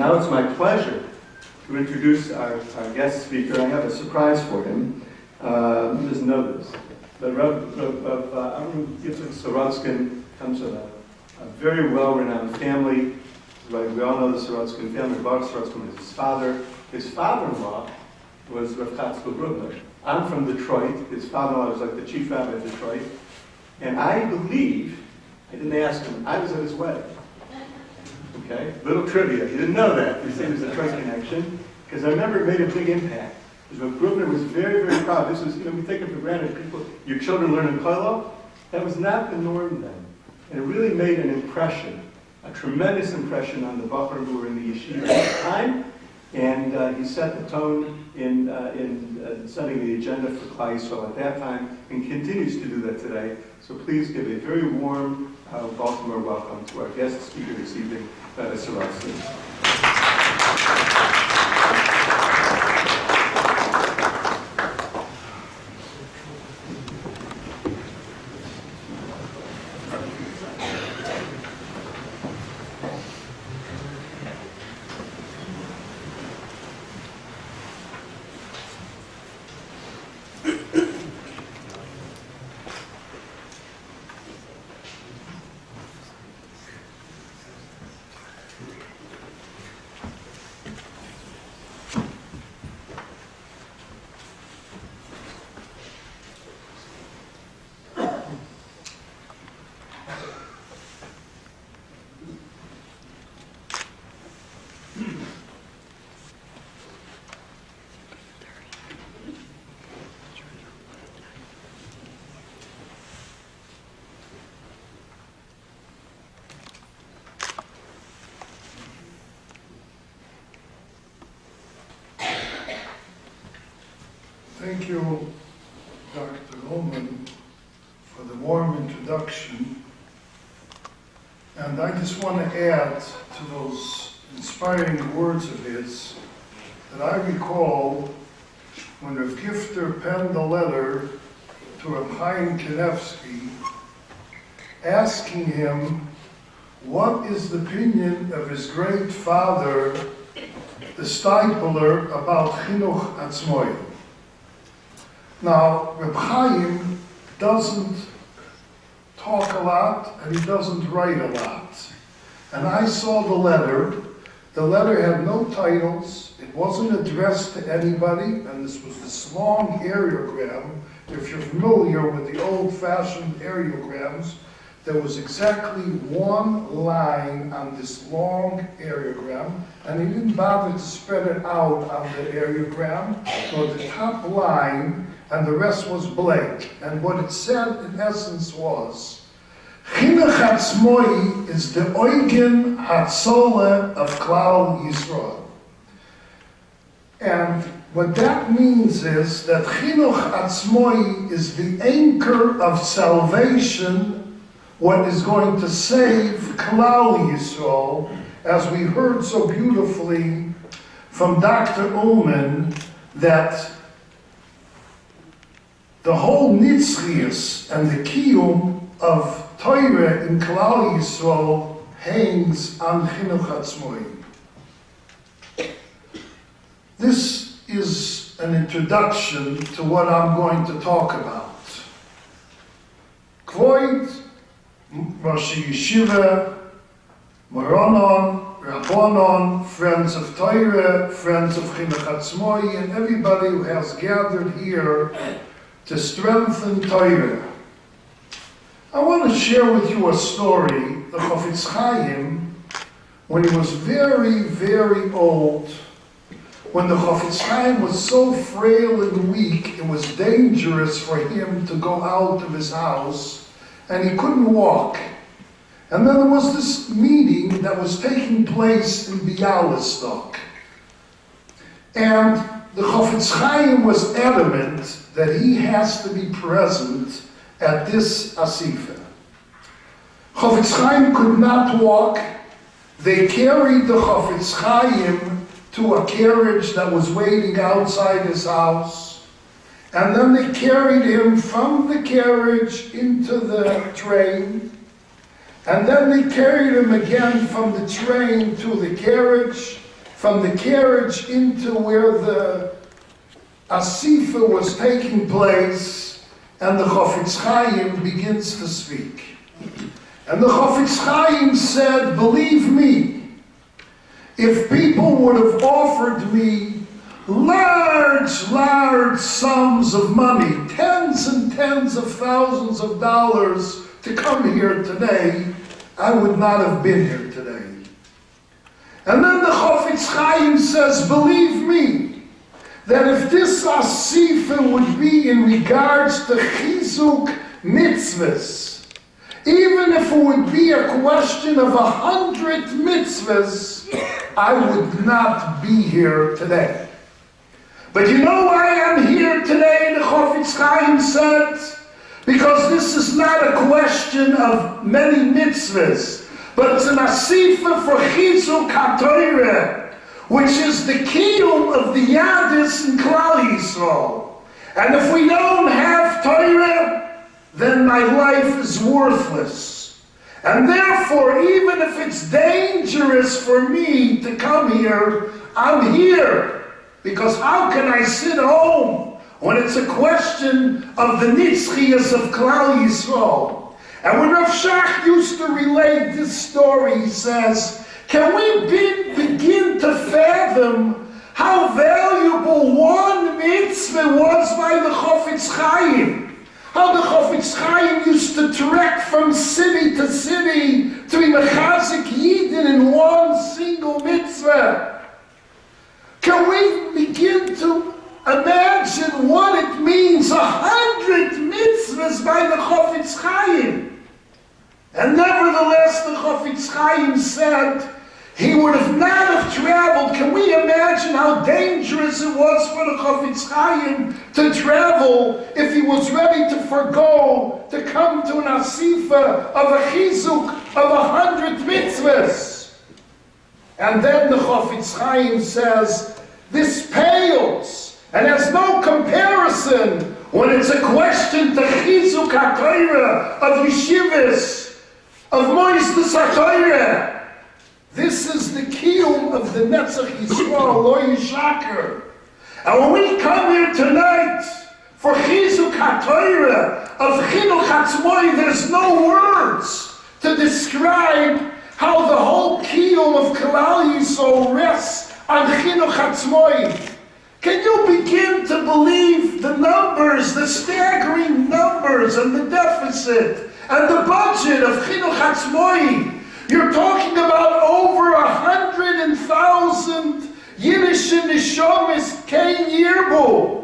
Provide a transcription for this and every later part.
now it's my pleasure to introduce our guest speaker. I have a surprise for him. He doesn't know this, but Rabbi Sorotzkin comes from a very well-renowned family. Right, we all know the Sorotzkin family. Rabbi Sorotzkin was his father. His father-in-law was Rav Grubner. I'm from Detroit. His father-in-law was like the chief rabbi of Detroit. And I believe, I didn't ask him, I was at his wedding. Okay, little trivia. He didn't know that. He said it was a Detroit connection. Because I remember it made a big impact. Because Rav Grubner was very, very proud. This was, we take it for granted. People, your children learn in kollel. That was not the norm then. And it really made an impression, a tremendous impression on the Bachar who were in the yeshiva at the time. And he set the tone in setting the agenda for Klal Yisrael at that time, and continues to do that today. So please give a very warm Baltimore welcome to our guest speaker this evening, Rabbi Sorotzkin. Thank you, Dr. Ullman, for the warm introduction. And I just want to add to those inspiring words of his that I recall when Rav Gifter penned a letter to Rav Chaim Kanevsky asking him what is the opinion of his great father, the Steipler, about Chinuch Atzmai. Now, Reb Chaim doesn't talk a lot, and he doesn't write a lot. And I saw the letter. The letter had no titles. It wasn't addressed to anybody, and this was this long areogram. If you're familiar with the old-fashioned areograms, there was exactly one line on this long areogram, and he didn't bother to spread it out on the areogram, so the top line, and the rest was blank. And what it said, in essence, was, Chinuch Atzmai is the Eugen Hatzole of Klal Yisrael. And what that means is that Chinuch Atzmai is the anchor of salvation, what is going to save Klal Yisrael, as we heard so beautifully from Dr. Ullman, that the whole nitzchias and the kiyum of Torah in Klal Yisrael hangs on Chinuch Atzmai. This is an introduction to what I'm going to talk about. Kvoid, Rosh Yeshiva, Moronon, Rabbonon, friends of Torah, friends of Chinuch Atzmai, and everybody who has gathered here to strengthen Torah. I want to share with you a story. The Chafetz Chaim, when he was very, very old, when the Chafetz Chaim was so frail and weak, it was dangerous for him to go out of his house, and he couldn't walk. And then there was this meeting that was taking place in Bialystok. And the Chafetz Chaim was adamant that he has to be present at this asifa. Chafetz Chaim could not walk. They carried the Chafetz Chaim to a carriage that was waiting outside his house. And then they carried him from the carriage into the train. And then they carried him again from the train to the carriage. from the carriage into where the Asifa was taking place, and the Chofetz Chaim begins to speak. And the Chofetz Chaim said, believe me, if people would have offered me large sums of money, tens and tens of thousands of dollars to come here today, I would not have been here today. And then the Chofetz Chaim says, believe me, that if this Asifa would be in regards to Chizuk mitzvahs, even if it would be a question of 100 mitzvahs, I would not be here today. But you know why I'm here today, the Chofetz Chaim said? Because this is not a question of many mitzvahs, but it's an Asifa for Chinuch HaTorah, which is the kiyum of the Yadis in Klal Yisrael. And if we don't have Torah, then my life is worthless. And therefore, even if it's dangerous for me to come here, I'm here. Because how can I sit home when it's a question of the nitzchias of Klal Yisrael? And when Rav Shach used to relate this story, he says, can we begin to fathom how valuable one mitzvah was by the Chofetz Chaim? How the Chofetz Chaim used to trek from city to city to be mechazik yidin in one single mitzvah. Can we begin to imagine what it means, 100 mitzvahs by the Chofetz Chaim? And nevertheless, the Chofetz Chaim said he would have not have traveled. Can we imagine how dangerous it was for the Chofetz Chaim to travel if he was ready to forgo, to come to an Asifa of a Chizuk of 100 mitzvahs? And then the Chofetz Chaim says, this pales and has no comparison when it's a question to Chizuk HaTorah, of Yeshivas, of Moistus HaTorah. This is the kiyum of the Netzach Yisrael, Lo Yishaker. And when we come here tonight for Chizuk HaTorah of Chinuch Atzmai, there's no words to describe how the whole kiyum of Klal Yisrael rests on Chinuch Atzmai. Can you begin to believe the numbers, the staggering numbers, and the deficit, and the budget of Chinuch Atzmai? You're talking about over 100,000 Yiddish Nishomis Kain Yirbu.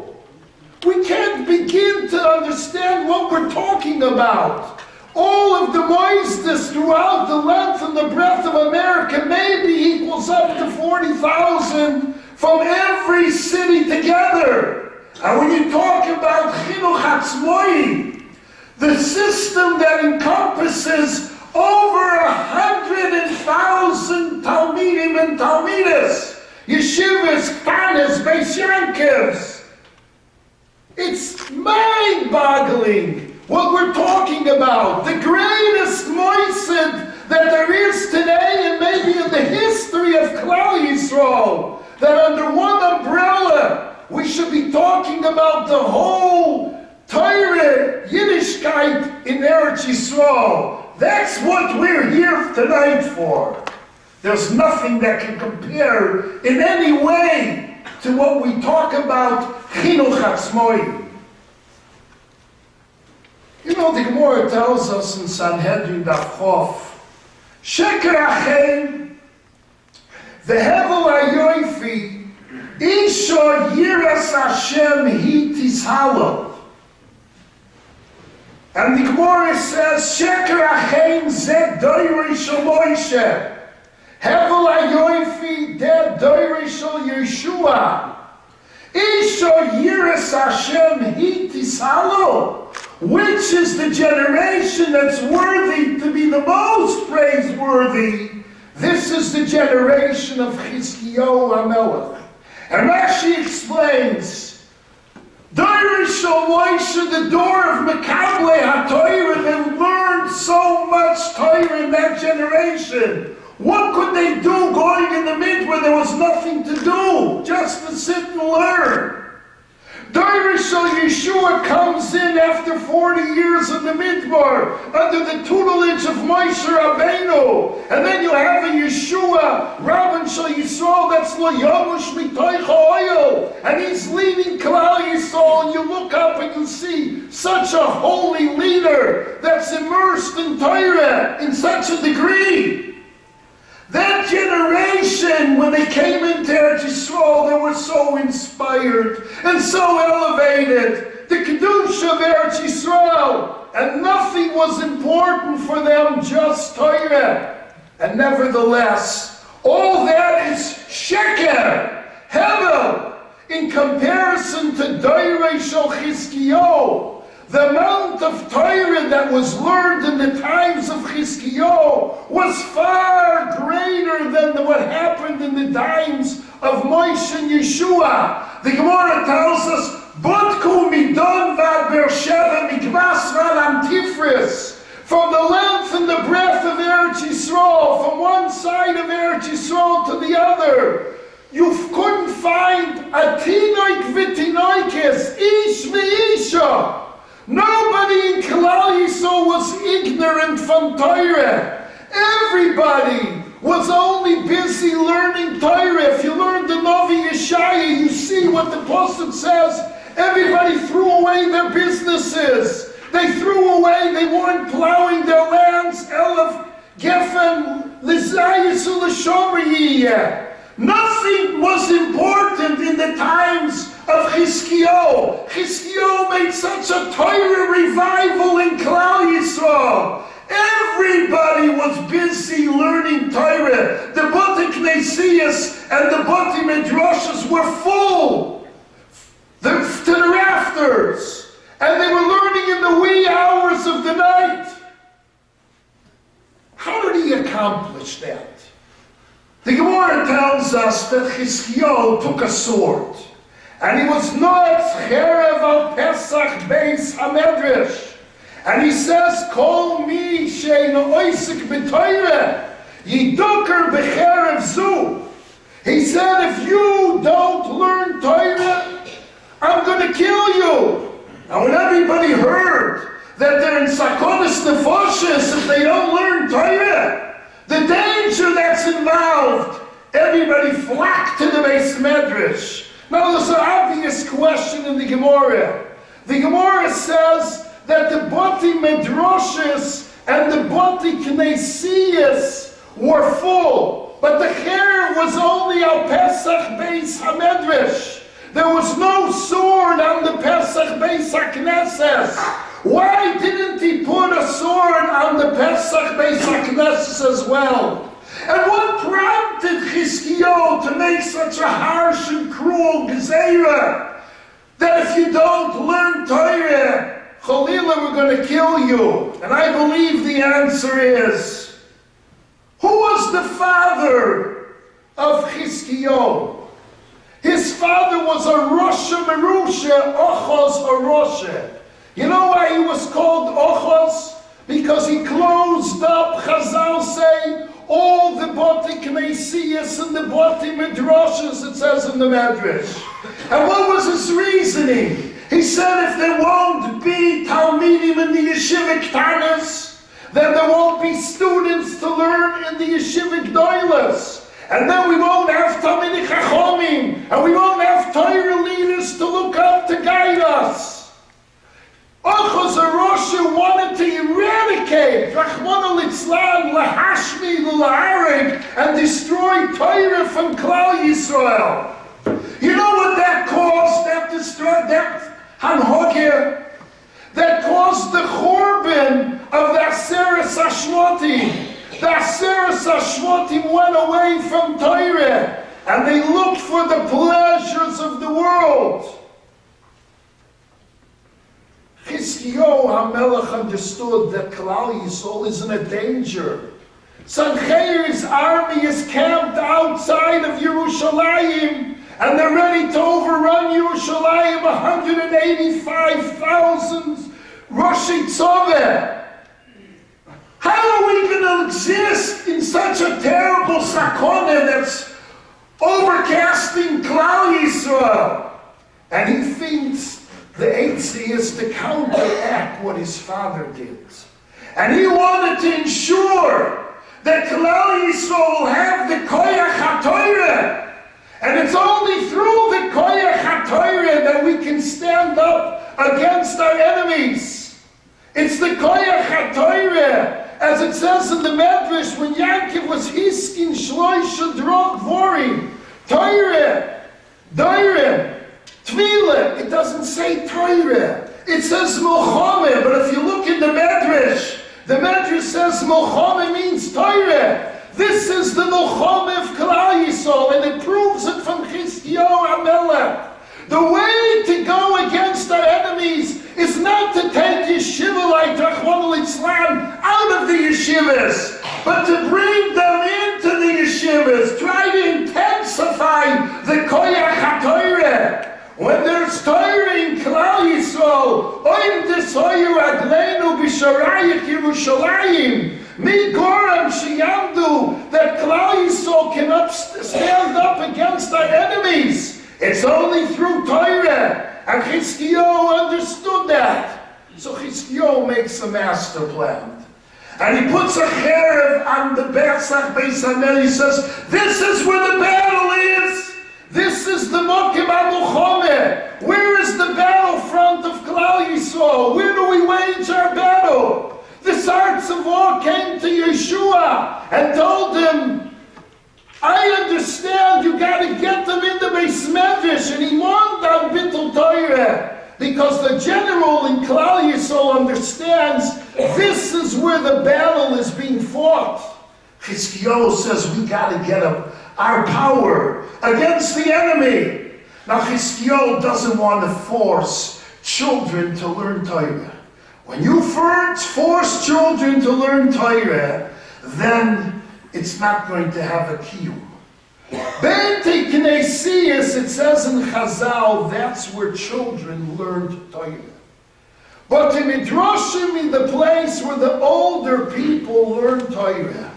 We can't begin to understand what we're talking about. All of the moistus throughout the length and the breadth of America maybe equals up to 40,000 from every city together. And when you talk about Chinuch Atzmai, the system that encompasses over 100,000 Talmidim and Talmidas, Yeshivas, Ktanas, Beis Yankivs. It's mind-boggling what we're talking about. The greatest moisid that there is today and maybe in the history of Klal Yisrael, that under one umbrella we should be talking about the whole Torah Yiddishkeit in Eretz Yisrael. That's what we're here tonight for. There's nothing that can compare in any way to what we talk about Chinuch Atzmai. You know, the Gemara tells us in Sanhedrin Daf Chof, Sheker Achem, the Hevel HaYoifi, Isha Yiras Hashem Hi Tizhalo. And the Gemara says, Sheker Achem Zed Doirei Shel Moshe, Hevel HaYoifi Ded Doirei Shel Yeshua, Isha Yiras Hashem Hi Tizhalo. Which is the generation that's worthy to be the most praiseworthy? This is the generation of Chizkiyahu HaMelech. And Rashi explains, Doirei Shel Moshe, the door of Mekablei HaTorah, they learned so much Torah in that generation. What could they do going in the mid where there was nothing learn. Darish Yeshua comes in after 40 years in the Midbar under the tutelage of Moshe Rabbeinu, and then you have a Yeshua, Rabban Shal Yisrael, that's Lo Yamush Mitoich Ha'oil, and he's leading Klal Yisrael, and you look up and you see such a holy leader that's immersed in Torah in such a degree. That generation, when they came into Eretz Yisrael, they were so inspired and so elevated. The Kedusha of Eretz Yisrael, and nothing was important for them, just Torah. And nevertheless, all that is sheker, hevel, in comparison to Doirei Shel Chizkiyahu. The amount of Torah that was learned in the times of Chizkiyahu was far greater than what happened in the times of Moshe and Yeshua. The Gemara tells us, Budku midon vad Beersheva mikvas valam tifris. From the length and the breadth of Eretz Yisrael, from one side of Eretz Yisrael to the other, you couldn't find a tinoik v'tinoikis, ish v'isha. Nobody in Klal Yisrael was ignorant from Torah. Everybody was only busy learning Torah. If you learn the Novi Yeshaya, you see what the Pasuk says. Everybody threw away their businesses. They threw away, they weren't plowing their lands. Elef, Geffen, Lizayisu, L'Shomer. Nothing was important in the times of Chizkiyahu. Chizkiyahu made such a Torah revival in Klal Yisrael. Everybody was busy learning Torah. The Bati Knesias and the Bati Midrashas were full to the rafters. And they were learning in the wee hours of the night. How did he accomplish that? The Gemara tells us that Chizkiyahu took a sword, and he was not cherev al Pesach beis hamedrash, and he says, "Kol mi she'eino oisik b'Torah yidoker b'cherev zu." He said, "If you don't learn Torah, I'm going to kill you." And when everybody heard that they're in sakonis nefoshes if they don't learn Torah, the danger that's involved, everybody flocked to the Beis Medrash. Now there's an obvious question in the Gemara. The Gemara says that the Bati Midrashis and the Bati Knesias were full, but the Cher was only al Pesach Beis HaMedrash. There was no sword on the Pesach Beis HaKnesses. Why didn't he put a sword on the Pesach Beis HaKnesses as well? And what prompted Chizkiyahu to make such a harsh and cruel gezerah that if you don't learn Torah, Chalila, we're going to kill you? And I believe the answer is, who was the father of Chizkiyahu? His father was a Rosha Merusha, Ochos or Rosha. You know why he was called Ochos? Because he closed up, Chazal say, all the Bati Knesias and the Bati Midrashas, it says in the Medrash. And what was his reasoning? He said if there won't be Talmidim in the Yeshiva Ktanas, then there won't be students to learn in the Yeshiva Gdoilas. And then we won't have Talmidei Chachomim, and we won't have Torah leaders to look up to guide us. Ochos Arosha wanted to eradicate Rachmana litzlan, lahashmi, lahareg, and destroy Torah from Klal Yisrael. You know what that caused? That hanhogir, that caused the churban of the Aseres Hashmotim. The Aseres Hashmotim went away from Torah, and they looked for the pleasures of the world. Chizkiyahu HaMelech understood that Klal Yisrael is in a danger. Sancheir's army is camped outside of Yerushalayim, and they're ready to overrun Yerushalayim, 185,000 Roshi Tzoveh. How are we going to exist in such a terrible sakona that's overcasting Klal Yisrael. And he thinks the Eitzah is to counteract what his father did. And he wanted to ensure that Klal Yisrael will have the Koyach HaTorah. And it's only through the Koyach HaTorah that we can stand up against our enemies. It's the Koyach HaTorah, as it says in the Medrash, when Yaakov was hiskin shloisha drog vorim, Torah, Doireh, Tvila. It doesn't say Torah. It says Mochame, but if you look in the Medrash says Mochame means Torah. This is the Mochame of Klal Yisrael, and it proves it from Chizkiyahu HaMelech. The way to go against our enemies is not to take yeshiva like Rachmana litzlan out of the yeshivas, but to bring them into the yeshivas. Try to intensify the Koyach HaTorah. When there's Torah in Klal Yisrael, Oim desoyu agleinu b'sharayich Yerushalayim, mi goram sheyamdu, that Klal Yisrael can stand up against our enemies. It's only through Torah. And Chizkiyahu understood that. So Chizkiyahu makes a master plan. And he puts a cherev on the Bersach Beis Hamel. He says, this is where the battle is. This is the Mokim HaMochame. Where is the battlefront of Klal Yisrael? Where do we wage our battle? The Sarts of War came to Yeshua and told him, I understand you got to get them in the Beis Medrash, and he warned on Bittul Torah, because the general in Klal Yisrael understands this is where the battle is being fought. Chizkiyahu says we got to get our power against the enemy. Now Chizkiyahu doesn't want to force children to learn Torah. When you force children to learn Torah, then it's not going to have a kiyum. B'nei Knesiyos, it says in Chazal, that's where children learned Torah. But in Midrashim, in the place where the older people learn Torah.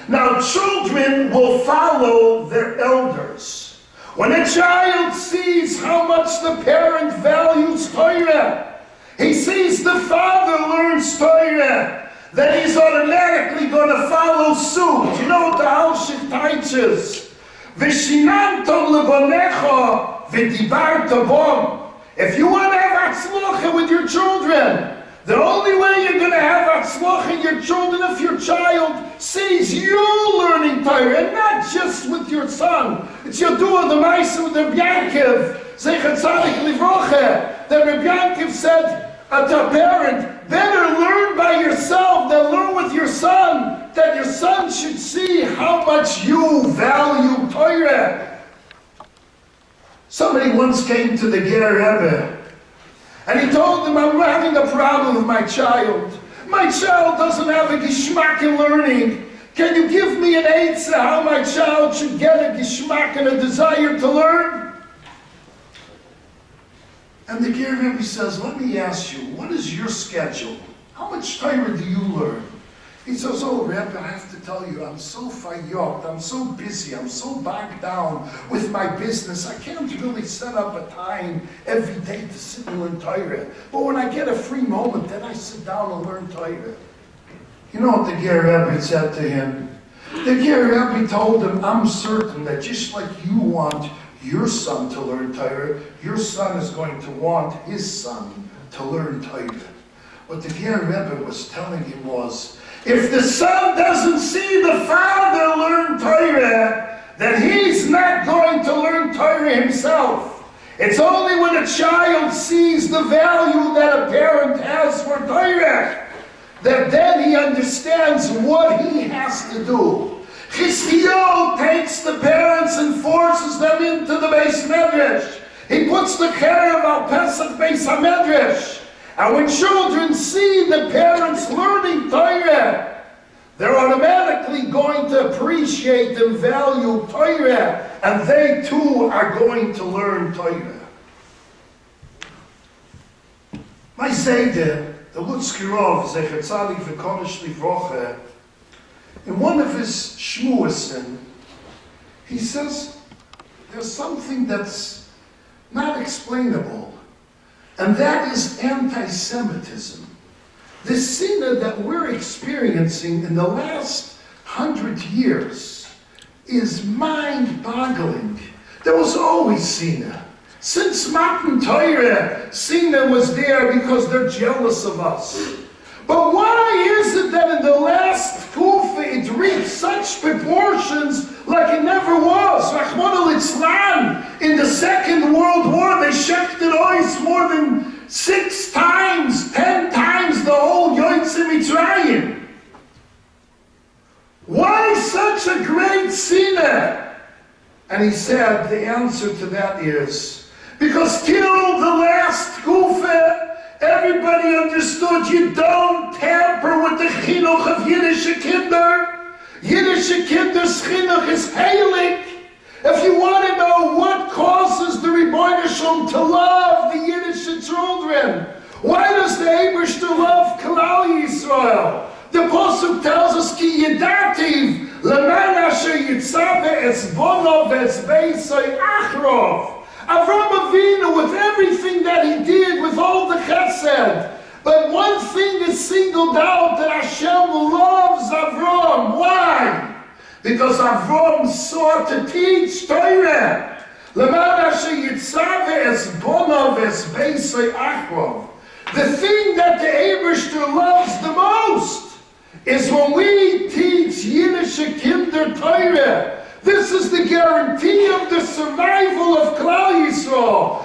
Now children will follow their elders. When a child sees how much the parent values Torah, he sees the father learns Torah, then he's automatically going to follow suit. You know what the Alshich teaches? V'shinanto lebanecha v'dibarta bom. If you want to have atzlocha with your children, the only way you're going to have atzlocha in your children if your child sees you learning Torah, and not just with your son. It's your doer, the Maisa with Rabbi Yaakov, Zeichat Tzadik Livrocha, that Rabbi Yaakov said, a parent, better learn by yourself than learn with your son, that your son should see how much you value Torah. Somebody once came to the Ger Rebbe, and he told him, I'm having a problem with my child. My child doesn't have a gishmak in learning. Can you give me an eitzah how my child should get a gishmak and a desire to learn? And the Ger Rebbe says, let me ask you, what is your schedule? How much Torah do you learn? He says, oh Rebbe, I have to tell you, I'm so fayot, I'm so busy, I'm so bogged down with my business, I can't really set up a time every day to sit and learn Torah. But when I get a free moment, then I sit down and learn Torah. You know what the Ger Rebbe said to him? The Ger Rebbe told him, I'm certain that just like you want your son to learn Torah, your son is going to want his son to learn Torah. What the Ger Rebbe was telling him was, if the son doesn't see the father learn Torah, then he's not going to learn Torah himself. It's only when a child sees the value that a parent has for Torah, that then he understands what he has to do. Chizkiyahu takes the parents and forces them into the Beis Medrash. He puts the cherev al Pesach Beis HaMedrash. And when children see the parents learning Torah, they're automatically going to appreciate and value Torah, and they too are going to learn Torah. My Zayde, the Lutzkirov, Zecher Tzadik V'Kodesh Livrocha, in one of his shmuasim, he says, there's something that's not explainable, and that is anti-Semitism. The sinner that we're experiencing in the last 100 years is mind-boggling. There was always sinner. Since Matan Torah, sinner was there because they're jealous of us. But why is it that in the last Kufa it reached such proportions like it never was? Rahman al-Islam, in the Second World War, they shechted ois more than 6 times, 10 times the whole Yotzei Mitzrayim. Why such a great sinner? And he said the answer to that is, because till the last Kufa, everybody understood you don't tamper with the chinuch of Yiddish kinder. Yiddish kinder's chinuch is heilig. If you want to know what causes the Rebbeinu Shalom to love the Yiddish children, why does the Eibishter love Klal Yisrael? The Pasuk tells us, Ki yidativ leman asher yitzave es bonov es beisai achrov. Avram Avinu, with everything that he did, with all the chesed, but one thing is singled out, that Hashem loves Avram. Why? Because Avram sought to teach Torah. Leman asher yitzave es bonov es beisai achrov. The thing that the Eibishter loves the most is when we teach Yiddish kinder Torah. This is the guarantee of the survival of Klal Yisrael.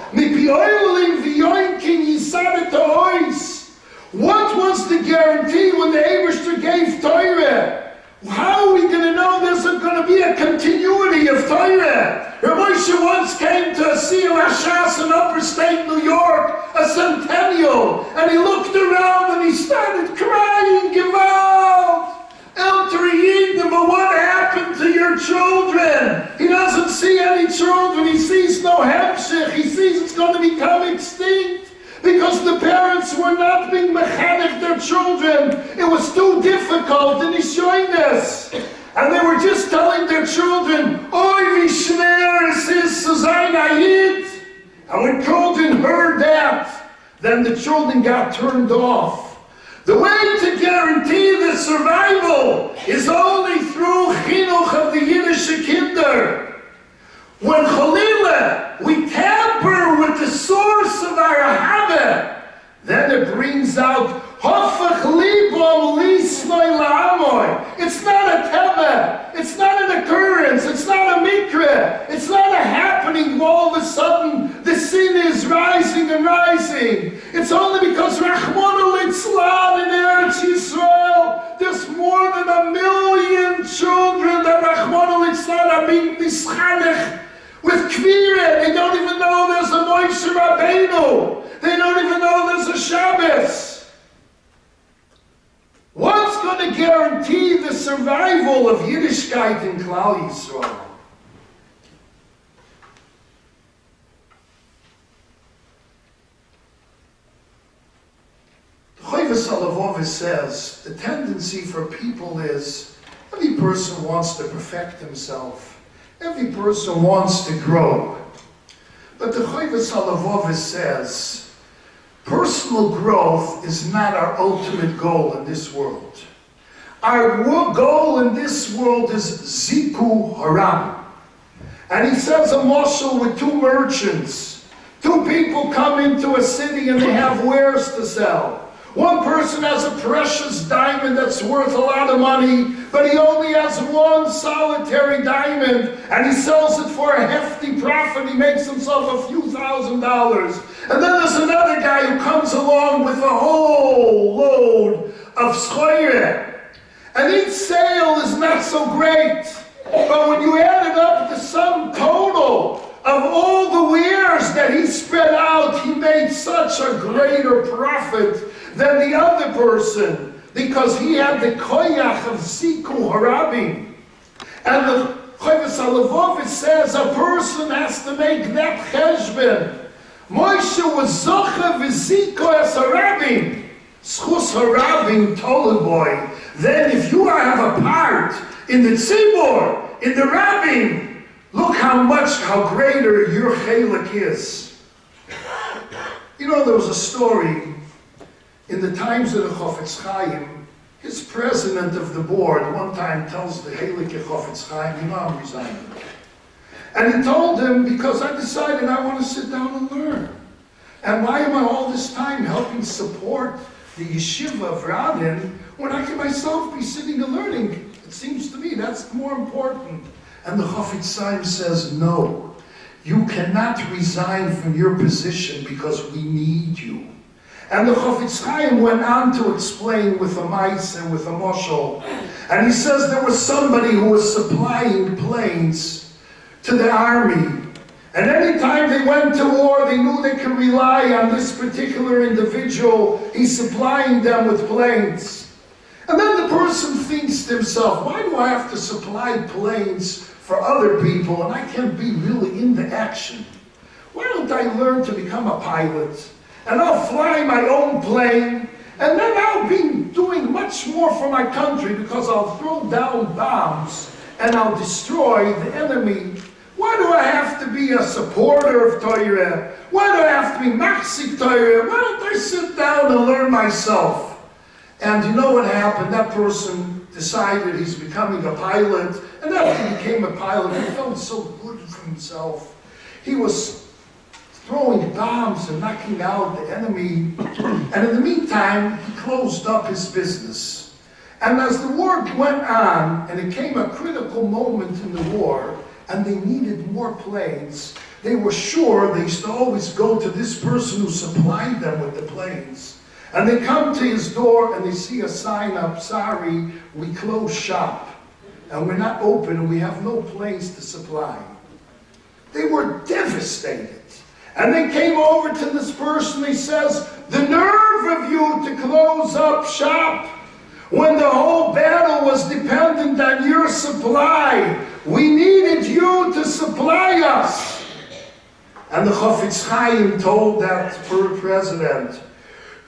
What was the guarantee when the Eibishter gave Torah? How are we going to know there's going to be a continuity of Torah? Rabbi once came to a Siyum Hashas in Upper State New York, a centennial, and he looked around and he started crying, Gewalt! But what happened to your children? He doesn't see any children. He sees no hemshich. He sees it's going to become extinct because the parents were not being mechanech their children. It was too difficult, and he's showing this. And they were just telling their children, Oy wie schwer es ist zu sein ein Yid. And when children heard that, then the children got turned off. The way to guarantee the survival is only through chinuch of the Yiddish kinder. When Chalila, we tamper with the source of our ahava, then it brings out Hofach libom lisnoi la'amoy. It's not a tema. It's not an occurrence. It's not a mikra. It's not a happening. All of a sudden, the sin is rising and rising. It's only because Rahman al-Islam in Eretz Yisrael, there's more than 1 million children that Rahman al-Islam are being mischanech with kvira. They don't even know there's a Moshe Rabbeinu. They don't even know there's a Shabbos. What's going to guarantee the survival of Yiddishkeit in Klal Yisrael? The Chovos HaLevavos says the tendency for people is every person wants to perfect himself. Every person wants to grow. But the Chovos HaLevavos says personal growth is not our ultimate goal in this world. Our goal in this world is Ziku Haram. And he says a mashal with 2 merchants. 2 people come into a city and they have wares to sell. One person has a precious diamond that's worth a lot of money, but he only has 1 solitary diamond, and he sells it for a hefty profit. He makes himself a few $1,000s. And then there's another guy who comes along with a whole load of schoire. And each sale is not so great, but when you add it up, the sum total of all the wares that he spread out, he made such a greater profit than the other person, because he had the koyach of Ziku Harabim. And the Chovos HaLevavos says a person has to make that cheshbon. Moshe was zocha v'ziko es harabim. Schus harabim told the boy, then if you have a part in the tzibor, in the rabbim, Look how greater your chelik is. You know, there was a story in the times of the Chofetz Chaim. His president of the board one time tells the Heilige Chofetz Chaim, you know, I'm resigning. And he told him, because I decided I want to sit down and learn. And why am I all this time helping support the yeshiva of Radin when I can myself be sitting and learning? It seems to me that's more important. And the Chofetz Chaim says, no, you cannot resign from your position because we need you. And the Chofetz Chaim went on to explain with a mice and with a moshel. And he says there was somebody who was supplying planes to the army. And any time they went to war, they knew they could rely on this particular individual. He's supplying them with planes. And then the person thinks to himself, why do I have to supply planes for other people and I can't be really in the action? Why don't I learn to become a pilot? And I'll fly my own plane, and then I'll be doing much more for my country because I'll throw down bombs and I'll destroy the enemy. Why do I have to be a supporter of Torah? Why do I have to be machzik Torah? Why don't I sit down and learn myself? And you know what happened? That person decided he's becoming a pilot, and after he became a pilot, he felt so good for himself. He was throwing bombs and knocking out the enemy. And in the meantime, he closed up his business. And as the war went on, and it came a critical moment in the war, and they needed more planes, they were sure they used to always go to this person who supplied them with the planes. And they come to his door and they see a sign up, sorry, we close shop. And we're not open and we have no planes to supply. They were devastated. And they came over to this person, he says, the nerve of you to close up shop when the whole battle was dependent on your supply. We needed you to supply us. And the Chofetz Chaim told that president,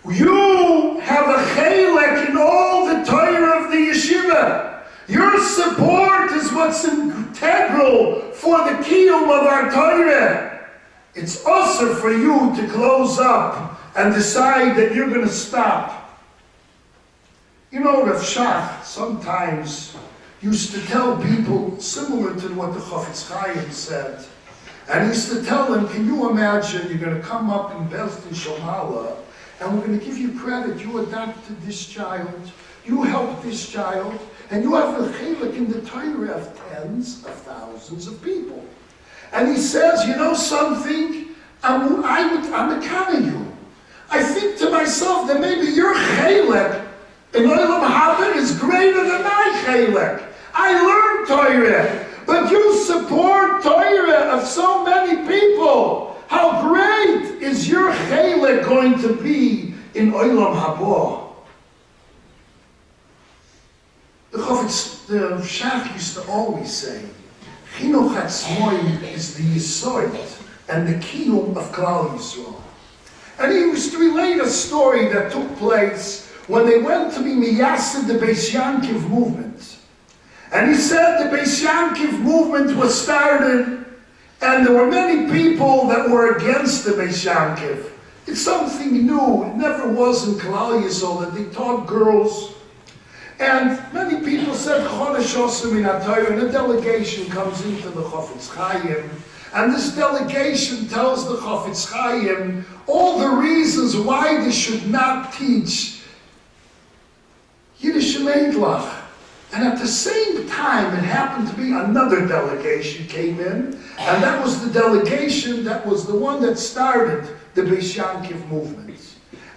you have a chelek in all the Torah of the yeshiva. Your support is what's integral for the kiyum of our Torah. It's also for you to close up and decide that you're going to stop. You know, Rav Shach sometimes used to tell people similar to what the Chofetz Chaim said. And he used to tell them, can you imagine you're going to come up in Bezdin Shomala and we're going to give you credit. You adopted this child. You helped this child. And you have a chilek in the Torah of tens of thousands of people. And he says, you know something? I'm a kind of you. I think to myself that maybe your chelek in Olam Haba is greater than my chelek. I learned Torah, but you support Torah of so many people. How great is your chelek going to be in Olam Haba? The Shach used to always say, Chinuch Atzmai is the Yesod and the Kiyum of Klal Yisrael. And he used to relate a story that took place when they went to be Miyasid the Beis Yankiv movement. And he said the Beis Yankiv movement was started and there were many people that were against the Beis Yankiv. It's something new. It never was in Klal Yisrael that they taught girls. And many people said, Chodesh Osem in HaTorah, and a delegation comes into the Chofetz Chaim, and this delegation tells the Chofetz Chaim all the reasons why they should not teach Yiddish Meidlach. And at the same time, it happened to be another delegation came in, and that was the delegation that was the one that started the Beis Yankiv movement.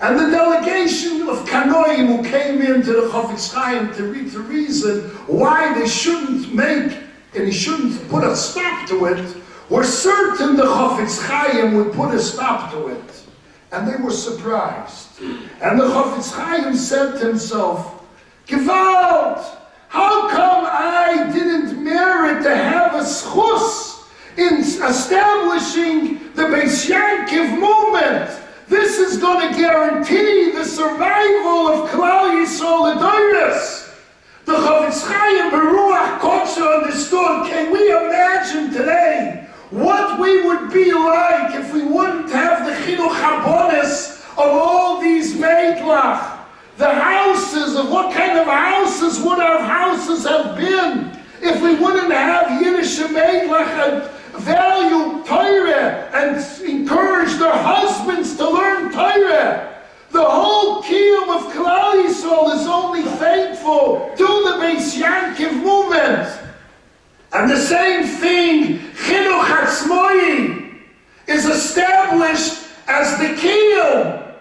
And the delegation of Kanoim who came into the Chofetz Chaim to reason why they shouldn't make, and he shouldn't put a stop to it, were certain the Chofetz Chaim would put a stop to it. And they were surprised. And the Chofetz Chaim said to himself, Gewalt, how come I didn't merit to have a schus in establishing the Beis Yankiv movement? This is going to guarantee the survival of Klal Yisrael Adoros. The Chofetz Chaim Baruch Kotzah understood, can we imagine today would be like if we wouldn't have the Chinuch Habonis of all these Meitlach? The houses, of what kind of houses would our houses have been if we wouldn't have Yiddish Meitlach and value Torah and encourage their husbands to learn Torah? The whole kiyum of Klal Yisrael is only thankful to the Beis Yankiv movement. And the same thing, Chinuch Atzmai is established as the kiyum.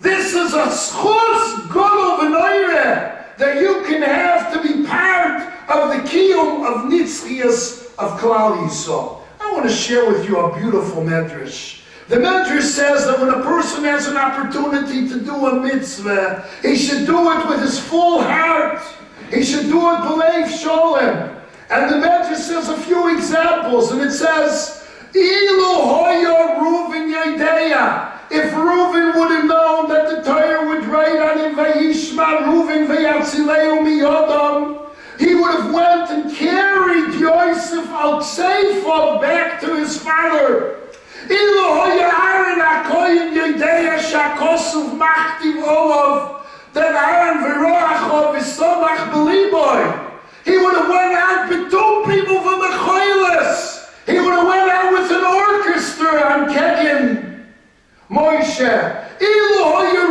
This is a schus gadol v'noireh that you can have to be part of the kiyum of Nitzchias of Klal Yisrael. I want to share with you a beautiful medrash. The Medrash says that when a person has an opportunity to do a mitzvah, he should do it with his full heart. He should do it b'leiv sholem. And the Medrash says a few examples, and it says, Ilu hoya Reuven Yedeya. If Reuven would have known that the Torah would write on him, Vayishma Reuven Vayatzileu miyodam, he would have went and carried Yosef al Kseifa back to his father. Ilu hoya Aaron HaKohen Yedeya Shakosuf Machtiv Olav, that Aaron V'roach V'somach B'liboy. He would have went out with two people from the Choilis. He would have went out with an orchestra on Kegin. Moshe. Ilu hoya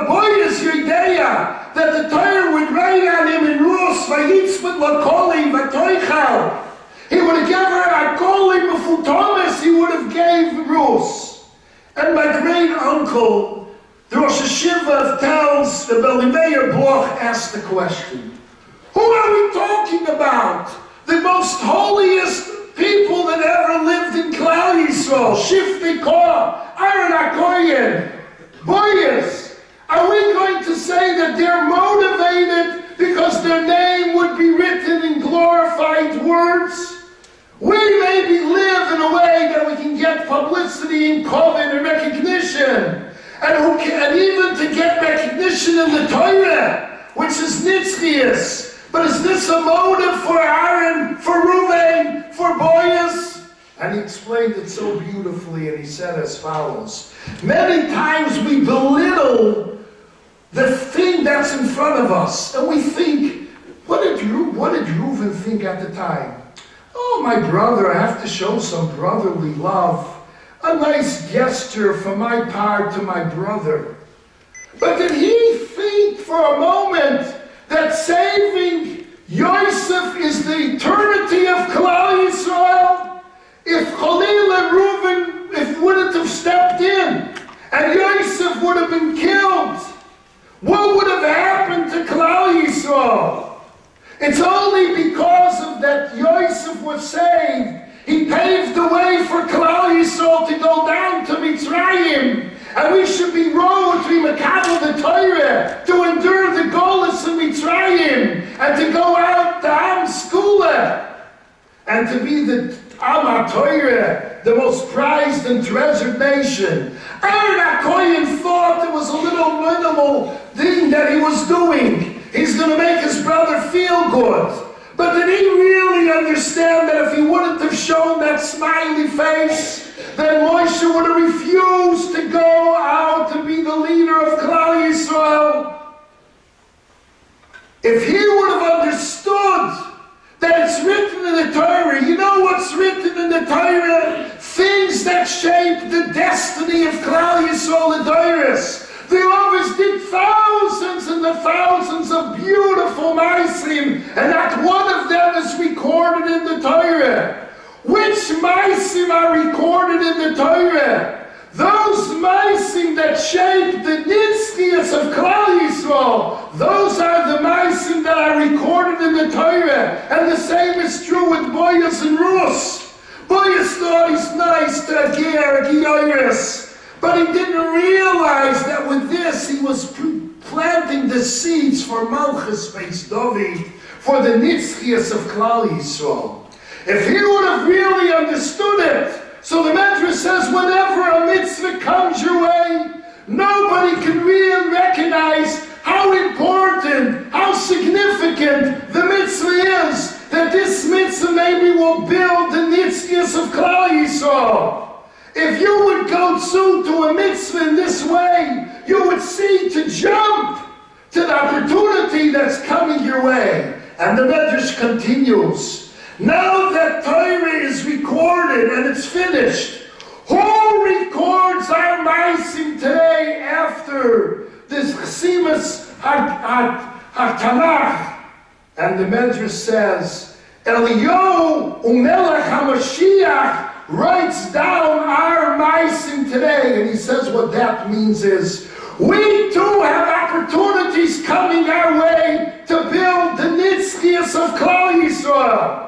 Boyas Yedeya, that the Torah would write on him in Rus, Vayitzmet Lakoli, Vatoichal. He would have given her a Koli before Thomas, he would have gave Rus. And my great uncle, the Rosh Hashiva of towns, the Belimeyer Bloch, asked the question, who are we talking about? The most holiest people that ever lived in Klal Yisrael, Shiftei Korah, Aaron HaKohen, Boyas. Are we going to say that they're motivated because their name would be written in glorified words? We maybe live in a way that we can get publicity and covet and recognition, and even to get recognition in the Torah, which is Nitzchias. But is this a motive for Aaron, for Reuven, for Boyas? And he explained it so beautifully, and he said as follows. Many times we belittle the thing that's in front of us, and we think, what did Reuven think at the time? Oh, my brother, I have to show some brotherly love. A nice gesture from my part to my brother. But did he think for a moment that saving Yosef is the eternity of Klal Yisrael? If Chalil and Reuven wouldn't have stepped in, and Yosef would have been killed, what would have happened to Klal Yisrael? It's only because of that Yosef was saved. He paved the way for Klal Yisrael to go down to Mitzrayim. And we should be wrong to be makabel the Torah, to endure the golus of Mitzrayim, and to go out to Am Skula, and to be the Am HaTorah, the most prized and treasured nation. Aaron HaKohen thought it was a little minimal thing that he was doing. He's going to make his brother feel good. But did he really understand that if he wouldn't have shown that smiley face, then Moshe would have refused to go out to be the leader of Klal Yisrael? If he would have understood that it's written in the Torah, you know what's written in the Torah? Things that shape the destiny of Klal Yisrael, the Doros. The Ovis did thousands and the thousands of beautiful Maisim, and not one of them is recorded in the Torah. Which Maisim are recorded in the Torah? Those Maisim that shape the Nitzchias of Klal Yisrael, those are the Maisim that are recorded in the Torah. And the same is true with Boyas and Rus. Boyas thought he's nice to Ger, Gioiris. But he didn't realize that with this he was planting the seeds for Malchus Beis David, for the Nitzchias of Klal Yisrael. If he would have really understood it, so the Medrash says whenever a mitzvah comes your way, nobody can really recognize how important, how significant the mitzvah is, that this mitzvah maybe will build the Nitzchias nitzchias of Klal Yisrael. If you would go to a mitzvah in this way, you would see to jump to the opportunity that's coming your way. And the Medrash continues. Now that Torah is recorded and it's finished, who records our Maisim today after this Chasimas HaTanakh? And the Medrash says, Eliyahu Umelech HaMashiach writes down our Maisim today. And he says what that means is, we too have opportunities coming our way to build the Nitzchias of Klal Yisrael.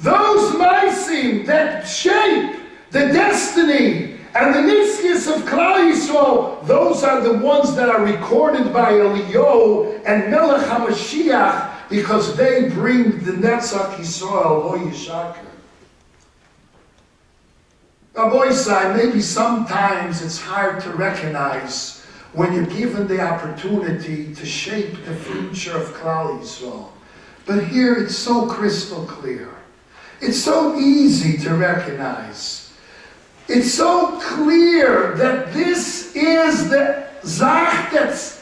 Those Maisim that shape the destiny and the Nitzchias of Klal Yisrael, those are the ones that are recorded by Eliyahu and Melech HaMashiach, because they bring the Netzach Yisrael, Lo Yishaker. Now, boys, maybe sometimes it's hard to recognize when you're given the opportunity to shape the future of Klal Yisrael. But here it's so crystal clear. It's so easy to recognize. It's so clear that this is the Zach that's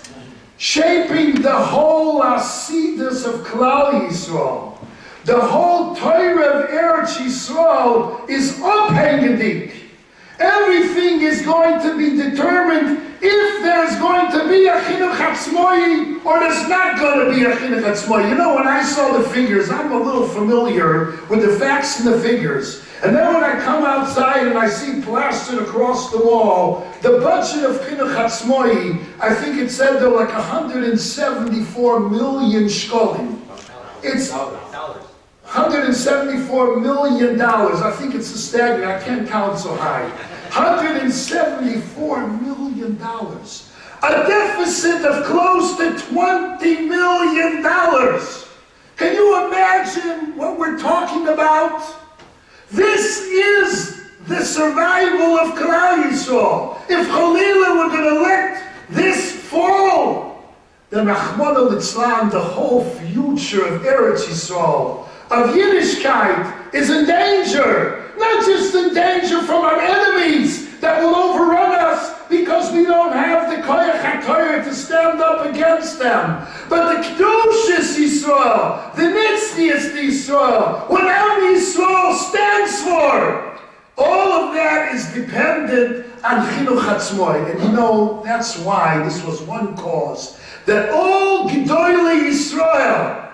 shaping the whole Asidus of Klal Yisrael. The whole Torah of Eretz Yisrael is abhängig. Everything is going to be determined if there's going to be a Chinuch Atzmai or there's not going to be a Chinuch Atzmai. You know, when I saw the figures, I'm a little familiar with the facts and the figures. And then when I come outside and I see plastered across the wall, the budget of Chinuch Atzmai, I think it said they're like 174 million shkolim. It's $174 million. I think it's a staggering. I can't count so high. $174 million. A deficit of close to $20 million. Can you imagine what we're talking about? This is the survival of Klal Yisrael. If Chalila were going to let this fall, then Rahman al-Islam, the whole future of Eretz Yisrael, of Yiddishkeit, is in danger. Not just in danger from our enemies that will overrun us because we don't have the Koyach HaTorah to stand up against them. But the Kedushas Yisrael, the Nitzchias Yisrael, what Am Yisrael stands for, all of that is dependent on Chinuch Atzmai. And you know, that's why this was one cause that all Gedolei Yisrael,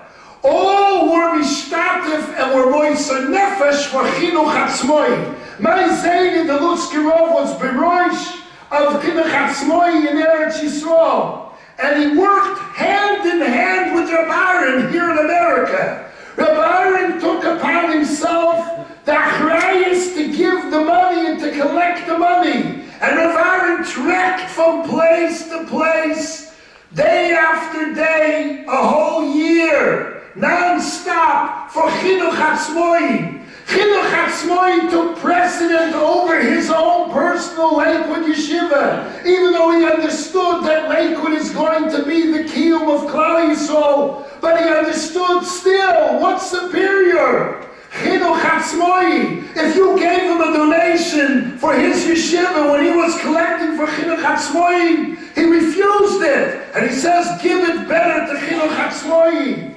all were mishtatif and were moiser nefesh for Chinuch Atzmai. My Zayn, the Lutzkirov, was beroish of Chinuch Atzmai in Eretz Yisrael. And he worked hand in hand with Rabbi here in America. Rabbi took upon himself the achrayus to give the money and to collect the money. And Rabbi trekked from place to place, day after day, a whole year, non-stop for Chinuch Atzmai. Chinuch Atzmai took precedent over his own personal Lakewood Yeshiva, even though he understood that Lakewood is going to be the kiyum of Klal Yisrael, but he understood still what's superior. Chinuch Atzmai. If you gave him a donation for his yeshiva when he was collecting for Chinuch Atzmai, he refused it, and he says, give it better to Chinuch Atzmai.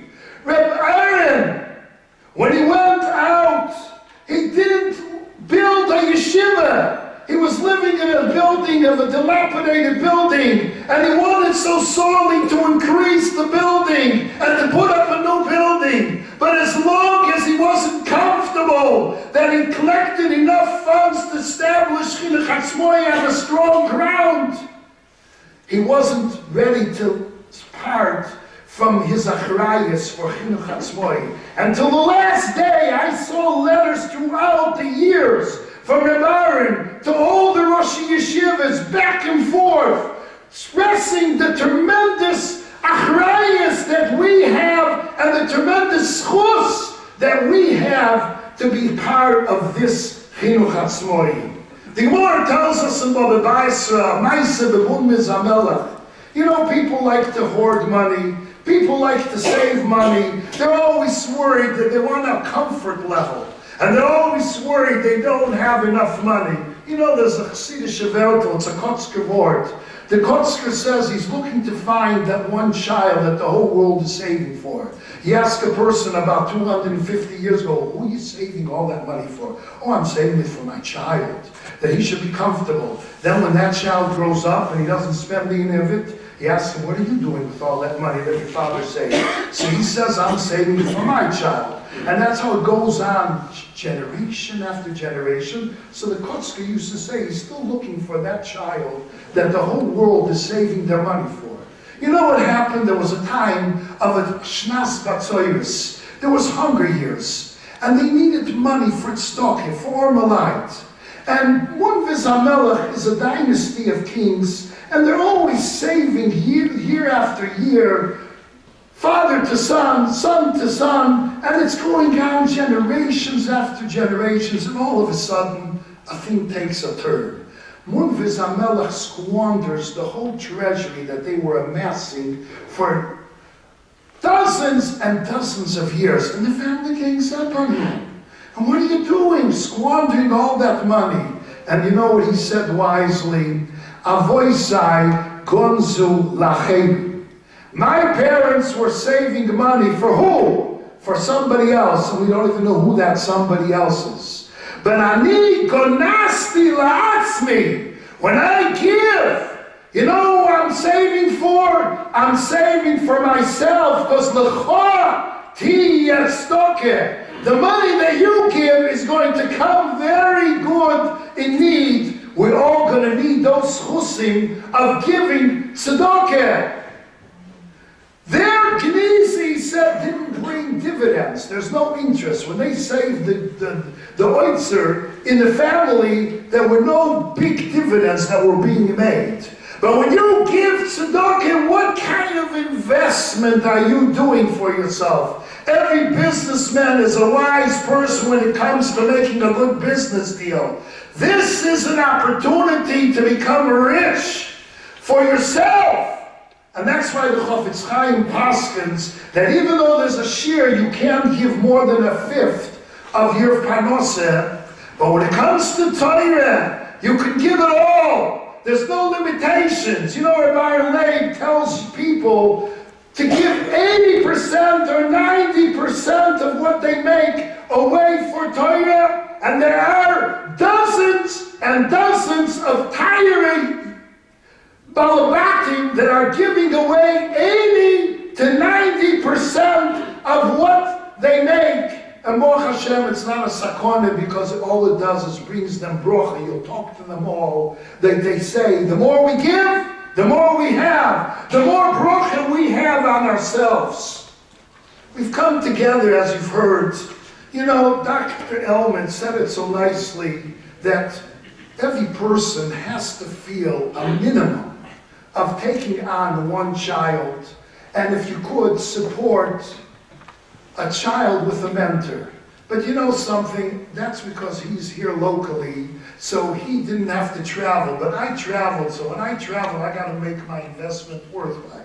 Reb Aaron, when he went out, he didn't build a yeshiva. He was living in a building, of a dilapidated building, and he wanted so sorely to increase the building and to put up a new building. But as long as he wasn't comfortable that he collected enough funds to establish Chinuch Atzmai on a strong ground, he wasn't ready to part from his achrayus for Chinuch Atzmai. Until the last day, I saw letters throughout the years from Reb Aaron to all the Rosh Yeshivas, back and forth, expressing the tremendous achrayus that we have and the tremendous schus that we have to be part of this Chinuch Atzmai. The Gemara tells us in Baba Basra, Maisa b'mun mizamelach. You know, people like to hoard money. People like to save money. They're always worried that they want a comfort level. And they're always worried they don't have enough money. You know, there's a Chassidish Weltel, it's a Kotzker word. The Kotzker says he's looking to find that one child that the whole world is saving for. He asked a person about 250 years ago, who are you saving all that money for? Oh, I'm saving it for my child, that he should be comfortable. Then when that child grows up and he doesn't spend any of it, he asks him, what are you doing with all that money that your father saved? So he says, I'm saving it for my child. And that's how it goes on generation after generation. So the Kotzker used to say he's still looking for that child that the whole world is saving their money for. You know what happened? There was a time of a Shnas Batzoiris. There was hunger years. And they needed money for tzedakah, for Ormalite. And one Vizamelech is a dynasty of kings, and they're always saving year after year, father to son to son, and it's going on generations after generations, and all of a sudden, a thing takes a turn. Munviz HaMelech squanders the whole treasury that they were amassing for dozens and dozens of years, and the family gangs up on him. And what are you doing, squandering all that money? And you know what he said wisely? Avoisai gonzu lachem. My parents were saving money for who? For somebody else, and we don't even know who that somebody else is. But ani gonasti la'atzmi. When I give, you know who I'm saving for? I'm saving for myself, because l'cha ti yetztokeh. The money that you give is going to come very good in need. We're all going to need those chusim of giving tzedakah. Their Gnisi said didn't bring dividends. There's no interest. When they saved the oitzer in the family, there were no big dividends that were being made. But when you give tzedakah, what kind of investment are you doing for yourself? Every businessman is a wise person when it comes to making a good business deal. This is an opportunity to become rich for yourself. And that's why the Chofetz Chaim paskins that even though there's a shear, you can't give more than a fifth of your panoseh. But when it comes to Torah, you can give it all. There's no limitations. You know, Rabbi Leib tells people to give 80% or 90% of what they make away for Torah, and there are dozens and dozens of tiring balabatim that are giving away 80 to 90% of what they make. And Baruch Hashem, it's not a sakona, because all it does is brings them brocha. You'll talk to them all. They say, the more we give, the more we have, the more brocha we have on ourselves. We've come together, as you've heard. You know, Dr. Elman said it so nicely that every person has to feel a minimum of taking on one child, and if you could, support a child with a mentor. But you know something? That's because he's here locally, so he didn't have to travel. But I traveled, so when I travel, I got to make my investment worthwhile.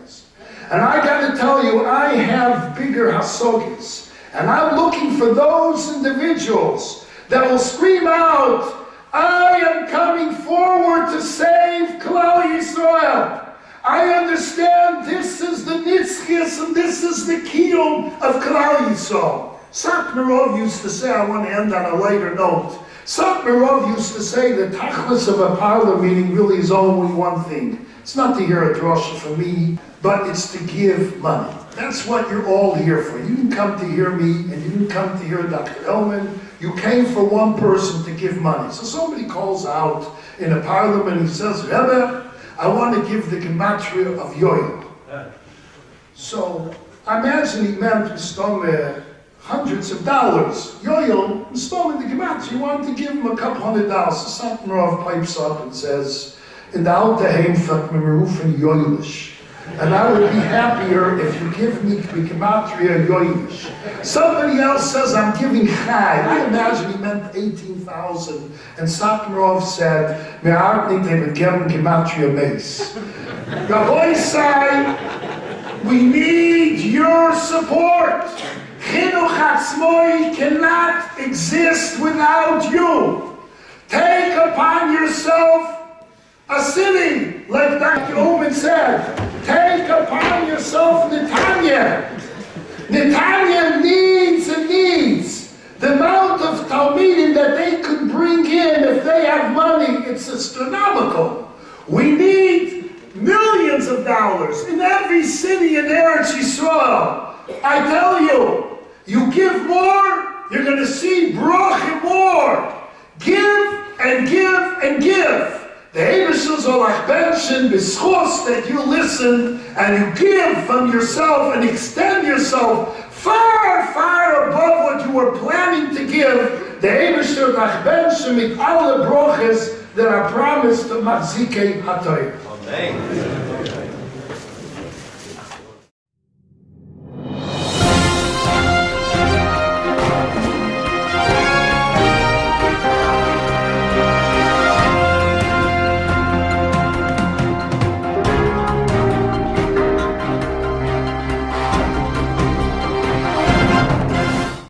And I got to tell you, I have bigger hasogis, and I'm looking for those individuals that will scream out, I am coming forward to save Klal Yisrael. I understand this is the nitzchis and this is the kiyum of Klal Yisrael. Satmarov used to say, I want to end on a lighter note. Satmarov used to say the tachlis of a parlor meeting really is only one thing. It's not to hear a drasha from me, but it's to give money. That's what you're all here for. You didn't come to hear me, and you didn't come to hear Dr. Elman. You came for one person to give money. So somebody calls out in a parliament and says, Rebbe, I want to give the gematria of Yoel. So I imagine he meant hundreds of dollars. Yoel, installing the gematria, he wanted to give him a couple $100. So Satmarov pipes up and says, in the Alte Heimfach, Memerufen Yoelish. And I would be happier if you give me the gematria Yoelish. Somebody else says, I'm giving Chai. I imagine he meant 18,000. And Satmarov said, Me'art nit even geben gematria Meis. Rabbi say, we need your support. Chinuch Atzmai cannot exist without you. Take upon yourself a city, like Dr. Ullman said. Take upon yourself Netanya. Netanya needs and needs. The amount of Talmidim that they could bring in if they have money, it's astronomical. We need millions of dollars in every city in Eretz Yisrael. I tell you, you give more, you're going to see brachim more. Give and give and give. The Eibusher soll euch benchen b'schus that you listen and you give from yourself and extend yourself far, far above what you were planning to give. The Eibusher euch benchen mit alle broches that are promised to Machzikei HaTorah. Amen.